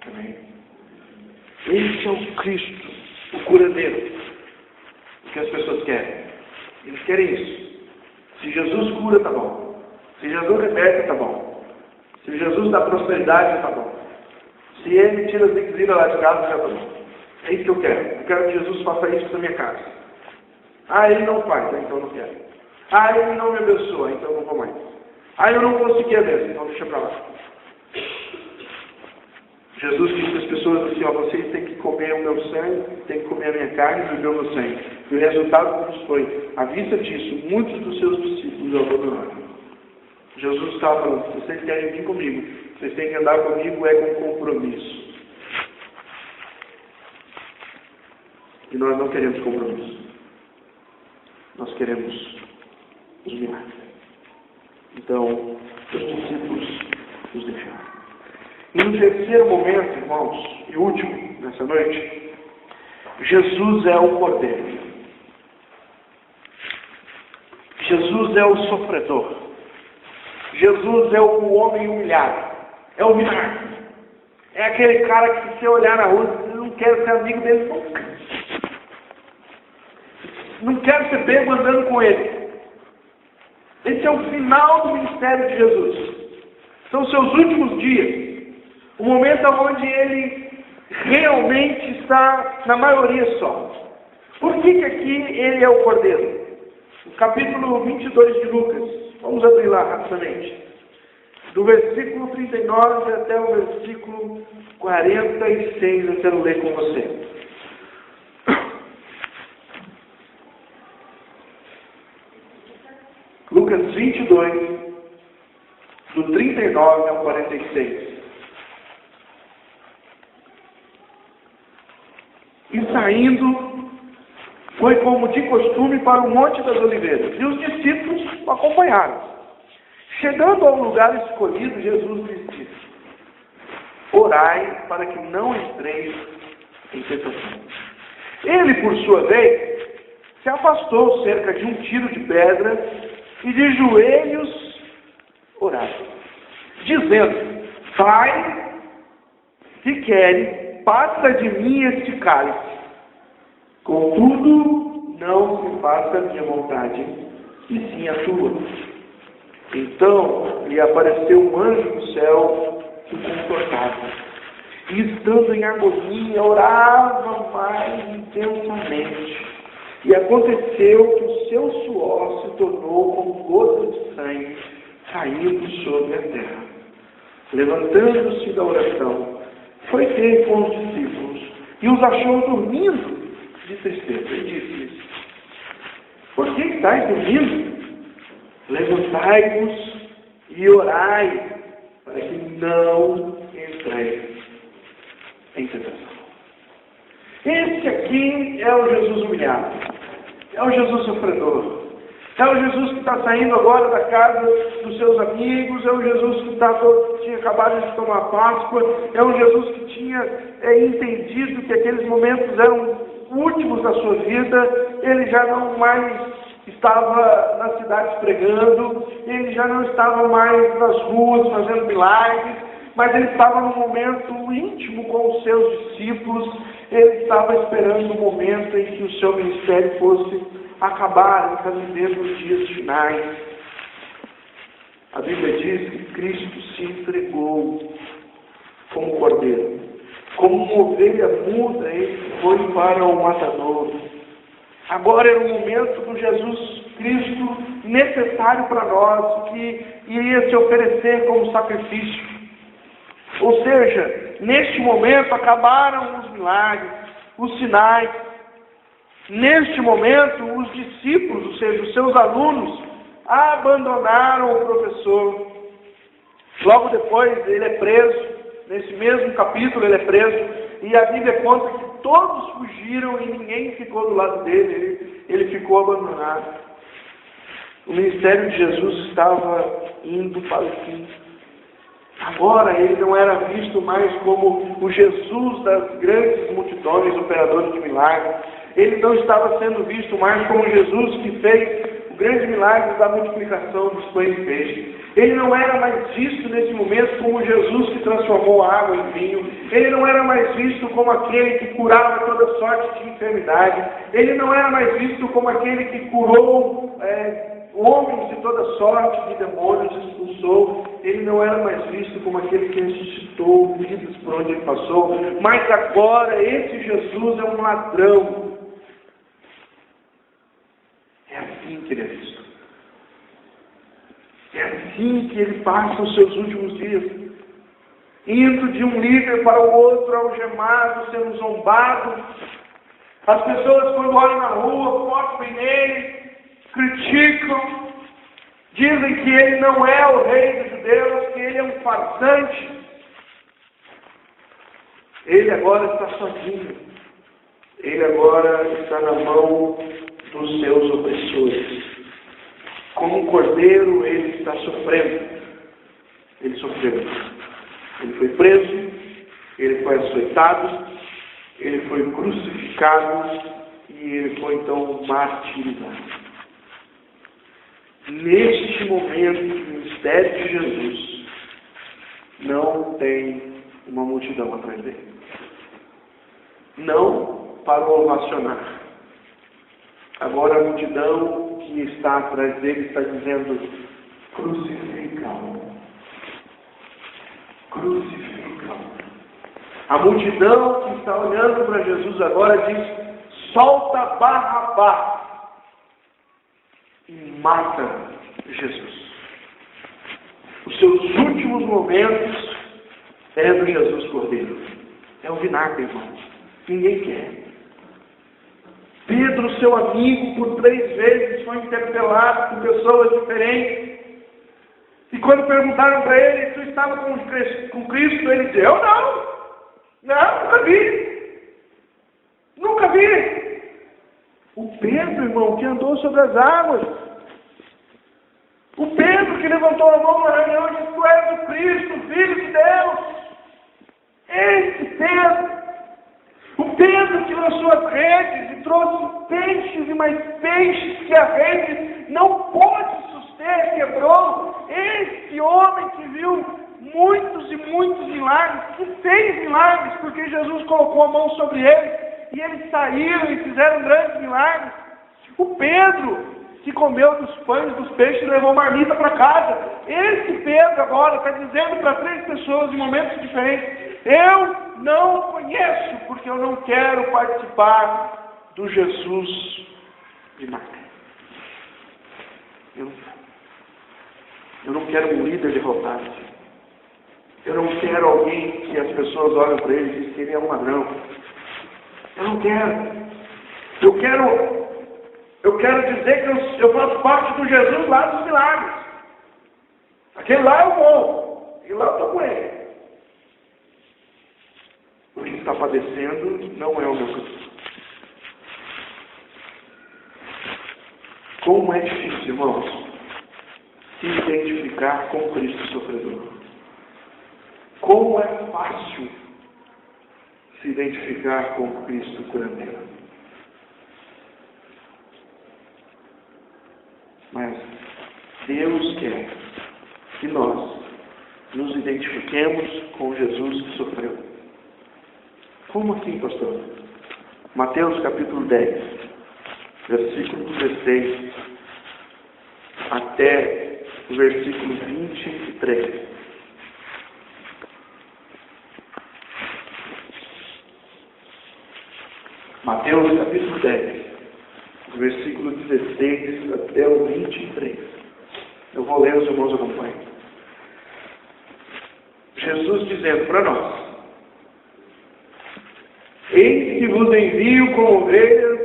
Amém? Esse é o Cristo, o curandeiro. O que as pessoas querem? Eles querem isso. Se Jesus cura, tá bom. Se Jesus liberta, tá bom. Se Jesus dá prosperidade, tá bom. Se Ele tira as ziquezira lá de casa, já tá bom. É isso que eu quero. Eu quero que Jesus faça isso na minha casa. Ah, Ele não faz, então eu não quero. Ah, Ele não me abençoa, então eu não vou mais. Ah, eu não consegui a bênção, então deixa pra lá. Jesus disse às pessoas assim, ó, vocês têm que comer o meu sangue, têm que comer a minha carne e beber o meu sangue. E o resultado foi, à vista disso, muitos dos seus discípulos abandonaram. Jesus estava falando, se vocês querem vir comigo, vocês têm que andar comigo, é com compromisso. E nós não queremos compromisso. Nós queremos os milagres. Então, os discípulos nos deixaram. E no terceiro momento, irmãos, e último nessa noite, Jesus é o Cordeiro. Jesus é o sofredor. Jesus é o homem humilhado. É o milagre. É aquele cara que, se você olhar na rua, você não quer ser amigo dele nunca. Não quero ser pego andando com ele. Esse é o final do ministério de Jesus. São seus últimos dias. O momento onde ele realmente está na maioria só. Por que aqui ele é o Cordeiro? No capítulo 22 de Lucas. Vamos abrir lá rapidamente. Do versículo 39 até o versículo 46, eu quero ler com você. Lucas 22, do 39 ao 46. E saindo, foi como de costume para o Monte das Oliveiras, e os discípulos o acompanharam. Chegando ao lugar escolhido, Jesus lhes disse: orai para que não entreis em tentação. Ele, por sua vez, se afastou cerca de um tiro de pedra e de joelhos orava, dizendo: Pai, se queres, passa de mim este cálice. Contudo, não se faça a minha vontade, e sim a tua. Então lhe apareceu um anjo do céu que o confortava. E estando em agonia, orava mais intensamente. E aconteceu que o seu suor se tornou como gotas de sangue caindo sobre a terra. Levantando-se da oração, foi ter com os discípulos e os achou dormindo de tristeza. E disse-lhes: por que estáis dormindo? Levantai-vos e orai, para que não entreis em tentação. Esse aqui é o Jesus humilhado. É o Jesus sofredor. É o Jesus que está saindo agora da casa dos seus amigos. É o Jesus que tinha acabado de tomar a Páscoa. É o Jesus que tinha entendido que aqueles momentos eram últimos da sua vida. Ele já não mais estava nas cidades pregando. Ele já não estava mais nas ruas fazendo milagres. Mas ele estava num momento íntimo com os seus discípulos. Ele estava esperando o momento em que o seu ministério fosse acabar, ele está vivendo os dias finais. A Bíblia diz que Cristo se entregou como cordeiro. Como uma ovelha muda, ele foi para o matador. Agora era o momento do Jesus Cristo necessário para nós, que iria se oferecer como sacrifício. Ou seja, neste momento acabaram os milagres, os sinais. Neste momento, os discípulos, ou seja, os seus alunos, abandonaram o professor. Logo depois, ele é preso. Nesse mesmo capítulo, ele é preso. E a Bíblia conta que todos fugiram e ninguém ficou do lado dele. Ele ficou abandonado. O ministério de Jesus estava indo para o fim. Agora ele não era visto mais como o Jesus das grandes multidões, operadores de milagres. Ele não estava sendo visto mais como Jesus que fez o grande milagre da multiplicação dos pães e peixes. Ele não era mais visto nesse momento como Jesus que transformou a água em vinho. Ele não era mais visto como aquele que curava toda sorte de enfermidade. Ele não era mais visto como aquele que curou homens de toda sorte de demônios, expulsou. Ele não era mais visto como aquele que ressuscitou vidas por onde ele passou. Mas agora esse Jesus é um ladrão. É assim que ele é visto. É assim que ele passa os seus últimos dias, indo de um líder para o outro, algemado, sendo zombado. As pessoas, quando olham na rua, fotem nele, criticam, dizem que ele não é o rei dos judeus, que ele é um farsante. Ele agora está sozinho. Ele agora está na mão dos seus opressores. Como um cordeiro, ele está sofrendo. Ele sofreu. Ele foi preso, ele foi açoitado, ele foi crucificado e ele foi então martirizado. Neste momento do mistério de Jesus, não tem uma multidão atrás dele. Não para o ovacionar. Agora a multidão que está atrás dele está dizendo: crucificam. Crucificam. A multidão que está olhando para Jesus agora diz: solta Barrabás e mata Jesus. Os seus últimos momentos é do Jesus Cordeiro. É o vinagre, irmãos. Ninguém quer. Pedro, seu amigo, por 3 vezes foi interpelado por pessoas diferentes. E quando perguntaram para ele: tu estava com Cristo? Ele disse: eu não. Não, nunca vi. Nunca vi. O Pedro, irmão, que andou sobre as águas. O Pedro que levantou a mão na reunião e disse: tu és o Cristo, o Filho de Deus. Esse Pedro. O Pedro que lançou as redes e trouxe peixes e mais peixes que a rede não pôde suster, quebrou. Esse homem que viu muitos e muitos milagres, que fez milagres, porque Jesus colocou a mão sobre ele e eles saíram e fizeram grandes milagres. O Pedro que comeu dos pães, dos peixes e levou marmita para casa. Esse Pedro agora está dizendo para 3 pessoas em momentos diferentes: eu não o conheço, porque eu não quero participar do Jesus milagre. Eu não quero um líder derrotado. Eu não quero alguém que as pessoas olham para ele e dizem que ele é um ladrão. Eu não quero. Eu quero dizer que eu faço parte do Jesus lá dos milagres. Aquele lá eu vou. Aquele lá eu estou com ele. O que está padecendo não é o meu Cristo. Como é difícil, irmãos, se identificar com o Cristo sofredor. Como é fácil se identificar com o Cristo curandeiro. Mas Deus quer que nós nos identifiquemos com Jesus que sofreu. Como assim, pastor? Mateus capítulo 10, versículo 16 até o versículo 23. Mateus capítulo 10, versículo 16 até o 23. Eu vou ler, os irmãos acompanhem. Jesus dizendo para nós: eis que vos envio como ovelhas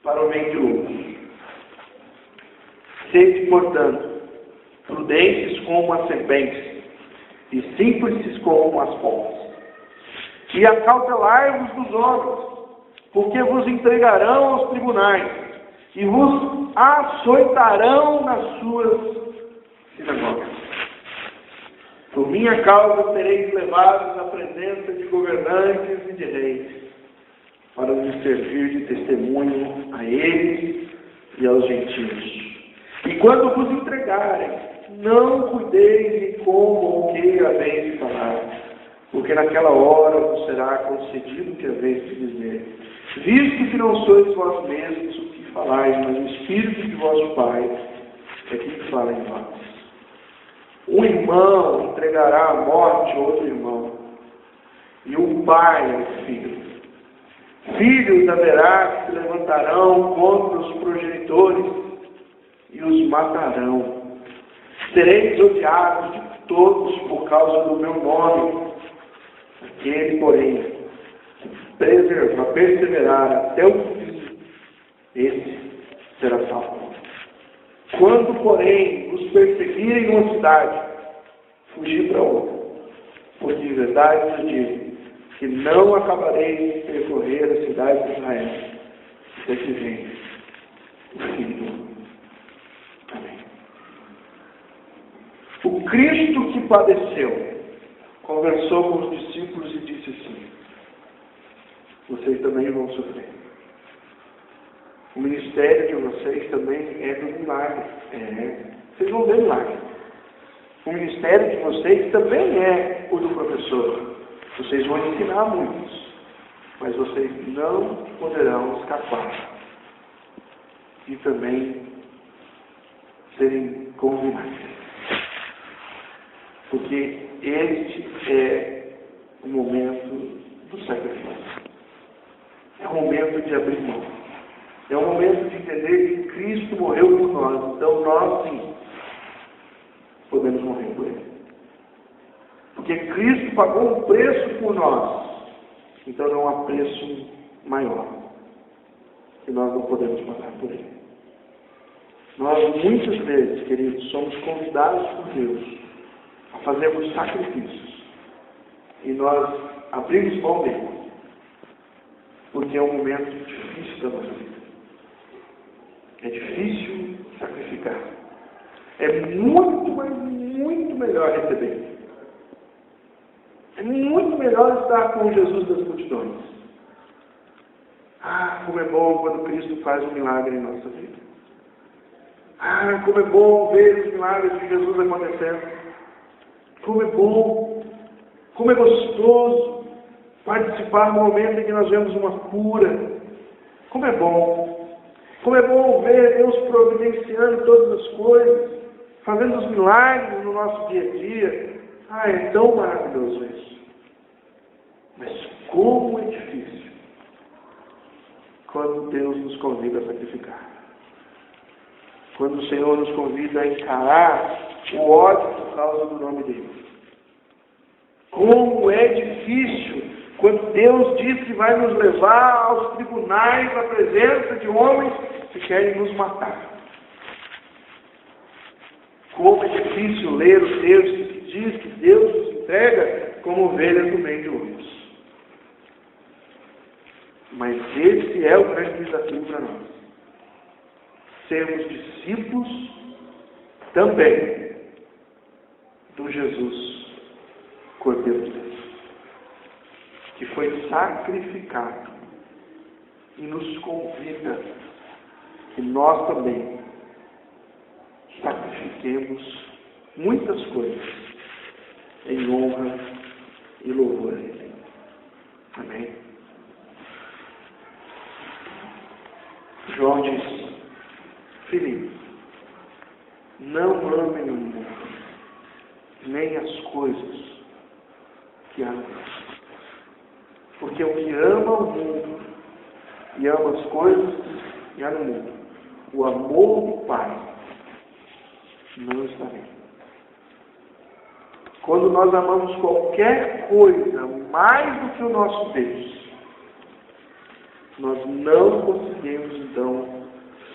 para o meio de lobos. Sede, portanto, prudentes como as serpentes e simples como as pombas. E acautelai-vos dos homens, porque vos entregarão aos tribunais e vos açoitarão nas suas sinagogas. Por minha causa sereis levados à presença de governantes e de reis, para lhes servir de testemunho a eles e aos gentios. E quando vos entregarem não cuideis em como ou que haveis de falar, porque naquela hora vos será concedido o que haveis de dizer. Visto que não sois vós mesmos o que falais, mas o Espírito de vosso Pai é que fala em vós. Um irmão entregará à morte outro irmão, e um pai ao filho. Filhos haverá que se levantarão contra os progenitores e os matarão. Sereis odiados de todos por causa do meu nome. Aquele, porém, perseverar até o fim, esse será salvo. Quando, porém, os perseguirem numa cidade, fugir para outra. Porque de verdade vos digo que não acabareis de percorrer a cidade de Israel, até que venha o Filho do Homem. Amém. O Cristo que padeceu conversou com os discípulos e disse assim: vocês também vão sofrer. O ministério de vocês também é do milagre. Vocês vão ver milagre. O ministério de vocês também é o do professor. Vocês vão ensinar muitos, mas vocês não poderão escapar e também serem condenados. Porque este é o momento do sacrifício. É o momento de abrir mão. É o momento de entender que Cristo morreu por nós. Então nós, sim, podemos morrer por Ele. Porque Cristo pagou um preço por nós. Então não há preço maior que nós não podemos pagar por Ele. Nós, muitas vezes, queridos, somos convidados por Deus a fazermos sacrifícios. E nós abrimos mão dele. Porque é um momento difícil da nossa vida. É difícil sacrificar. É muito, mas muito melhor receber. É muito melhor estar com Jesus das multidões. Ah, como é bom quando Cristo faz um milagre em nossa vida. Ah, como é bom ver os milagres de Jesus acontecendo. Como é bom, como é gostoso participar no momento em que nós vemos uma cura. Como é bom ver Deus providenciando todas as coisas, fazendo os milagres no nosso dia a dia. Ah, é tão maravilhoso isso. Mas como é difícil quando Deus nos convida a sacrificar. Quando o Senhor nos convida a encarar o ódio por causa do nome dele. Como é difícil quando Deus diz que vai nos levar aos tribunais, à presença de homens que querem nos matar. Como é difícil ler o texto que diz que Deus nos entrega como ovelhas no meio de lobos. Mas esse é o grande desafio para nós. Sermos discípulos também do Jesus Cordeiro de Deus, que foi sacrificado e nos convida que nós também sacrifiquemos muitas coisas em honra e louvor a Ele. Amém? João diz: filhinhos, não amem o mundo, nem as coisas que há no mundo. Porque o que ama o mundo e ama as coisas que há no mundo, o amor do Pai não está nele. Quando nós amamos qualquer coisa mais do que o nosso Deus, nós não conseguimos então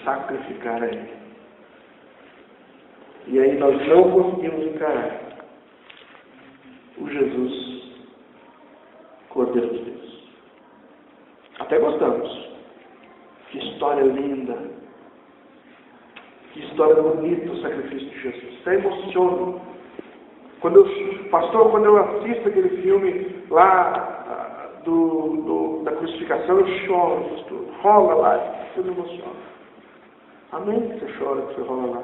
sacrificar a Ele. E aí nós não conseguimos encarar o Jesus Cordeiro de Deus. Até gostamos. Que história linda. Que história bonita o sacrifício de Jesus. Até emociona. Quando eu assisto aquele filme lá da crucificação, eu choro, pastor. Rola lá, eu me emociono. Amém que você chora, que você rola lá.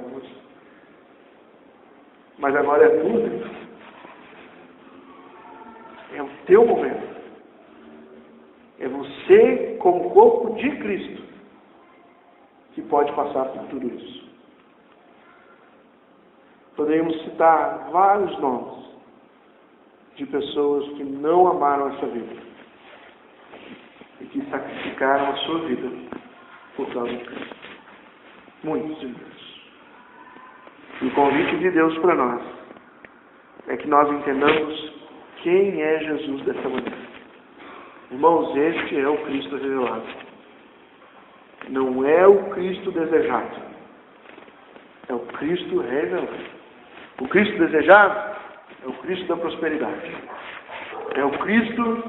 Mas agora é tudo. É o teu momento. É você, como corpo de Cristo, que pode passar por tudo isso. Podemos citar vários nomes de pessoas que não amaram essa vida e que sacrificaram a sua vida por causa de Cristo. Muitos e muitos. E o convite de Deus para nós é que nós entendamos quem é Jesus dessa maneira. Irmãos, este é o Cristo revelado. Não é o Cristo desejado. É o Cristo revelado. O Cristo desejado é o Cristo da prosperidade. É o Cristo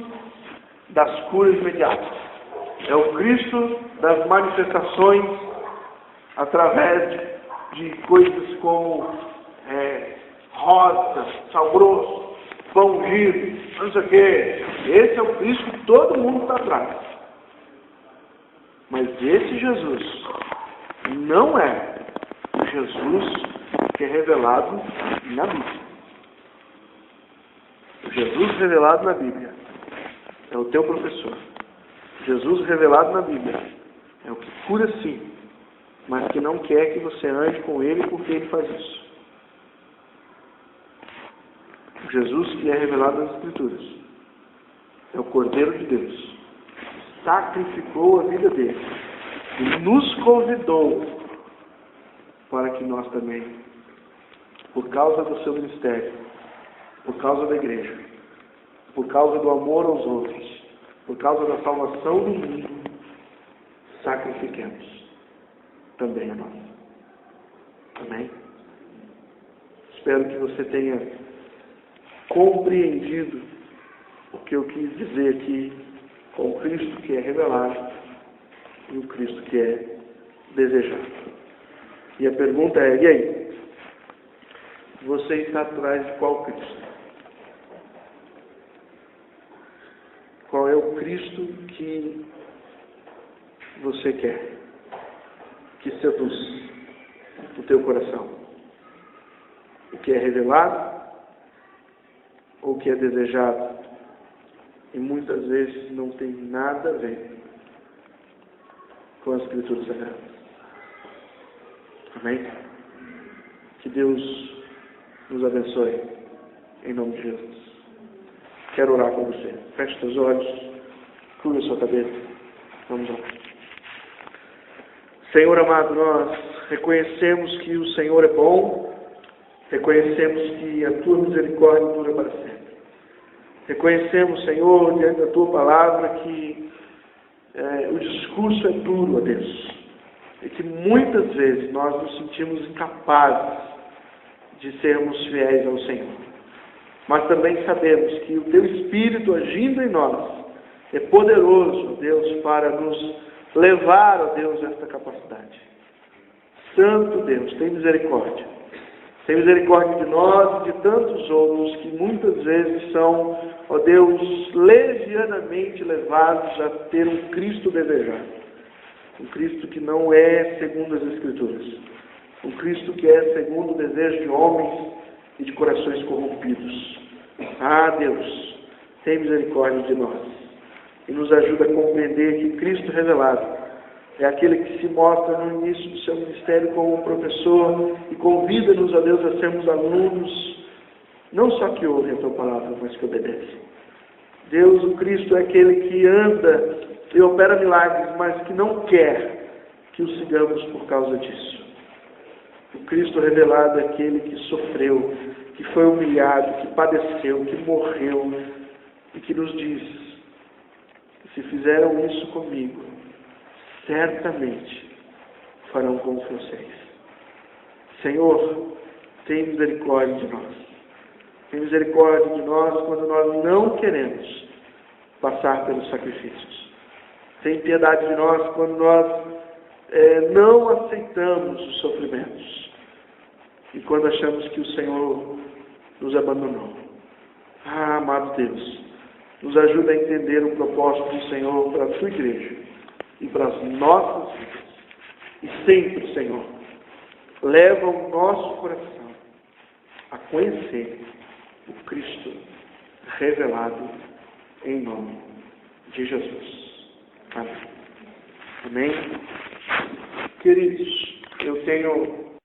das curas imediatas. É o Cristo das manifestações através de coisas como rosa, sal grosso, pão ungido, não sei o quê. Esse é o Cristo que todo mundo está atrás. Mas esse Jesus não é o Jesus que é revelado na Bíblia. O Jesus revelado na Bíblia é o teu professor. O Jesus revelado na Bíblia é o que cura sim, mas que não quer que você ande com ele porque ele faz isso. O Jesus que é revelado nas Escrituras é o Cordeiro de Deus. Sacrificou a vida dele e nos convidou para que nós também, por causa do seu ministério, por causa da igreja, por causa do amor aos outros, por causa da salvação do mundo, sacrifiquemos também a nós. Amém? Espero que você tenha compreendido o que eu quis dizer aqui com o Cristo que é revelado e o Cristo que é desejado. E a pergunta é, e aí? Você está atrás de qual Cristo? Qual é o Cristo que você quer? Que seduz o teu coração? O que é revelado ou o que é desejado? E muitas vezes não tem nada a ver com as Escrituras Sagradas. Amém? Que Deus nos abençoe, em nome de Jesus. Quero orar com você. Feche seus olhos, curva sua cabeça. Vamos lá. Senhor amado, nós reconhecemos que o Senhor é bom, reconhecemos que a tua misericórdia dura para sempre. Reconhecemos, Senhor, diante da tua palavra, que o discurso é duro, ó Deus, e que muitas vezes nós nos sentimos incapazes de sermos fiéis ao Senhor. Mas também sabemos que o teu Espírito agindo em nós é poderoso, Deus, para nos levar, ó Deus, a esta capacidade. Santo Deus, tem misericórdia. Tem misericórdia de nós e de tantos outros que muitas vezes são, ó Deus, levianamente levados a ter um Cristo desejado. Um Cristo que não é segundo as Escrituras. Um Cristo que é segundo o desejo de homens e de corações corrompidos. Ah, Deus, tem misericórdia de nós. E nos ajuda a compreender que Cristo revelado é aquele que se mostra no início do seu ministério como um professor e convida-nos, a Deus, a sermos alunos, não só que ouvem a tua palavra, mas que obedecem. Deus, o Cristo é aquele que anda e opera milagres, mas que não quer que o sigamos por causa disso. O Cristo revelado é aquele que sofreu, que foi humilhado, que padeceu, que morreu e que nos diz: se fizeram isso comigo, certamente farão com vocês. Senhor, tem misericórdia de nós. Tem misericórdia de nós quando nós não queremos passar pelos sacrifícios. Tem piedade de nós quando nós não aceitamos os sofrimentos. E quando achamos que o Senhor nos abandonou. Ah, amado Deus, nos ajuda a entender o propósito do Senhor para a tua igreja e para as nossas vidas. E sempre, Senhor, leva o nosso coração a conhecer o Cristo revelado em nome de Jesus. Amém. Amém? Queridos, eu tenho